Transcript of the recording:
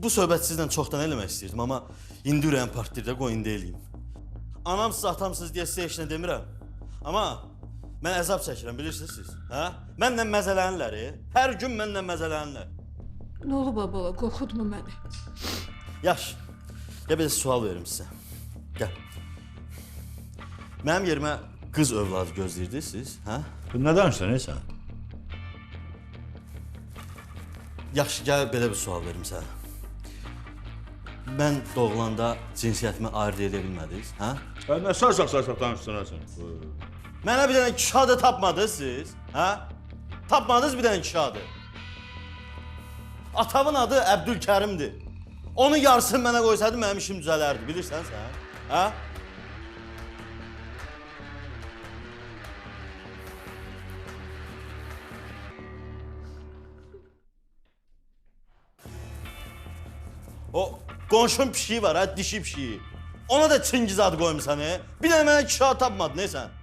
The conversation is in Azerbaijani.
bu söhbət sizdən çoxdan eləmək istəyirdim, amma indi ürəyim partlayır da, qoy indi eləyim. Anamsız, atamsız deyə sizə heç nə demirəm. Amma mən əzab çəkirəm, bilirsiniz siz. Hə? Mənlə məzələnirlər, hər gün mənlə məzələnirlər. Nə olub bala, qorxutma məni. Yaxşı, ya bir sual verim sizə. Gəl. Mənim yerimə qız övladı gözləyirdiniz siz, hə? Nə danışsan, sən? Yaxşı, gəl belə bir sual verim sənə. Mən doğulanda cinsiyyətimi ayırt edə bilmədiniz, hə? Nə sarsaq danışsan, sən? Mənə bir dənə kişi adı tapmadınız siz, hə? Tapmadınız bir dənə kişi adı. Atamın adı Əbdülkərimdir. Onun yarısını mənə qoysaydı mənim işim düzələrdi, bilirsən sən, hə? O qonşun pişiyi var, hə, dişi pişiyi. Ona da Çingiz adı qoymusan, Bir dənə mənə kişi adı tapmadın, sən?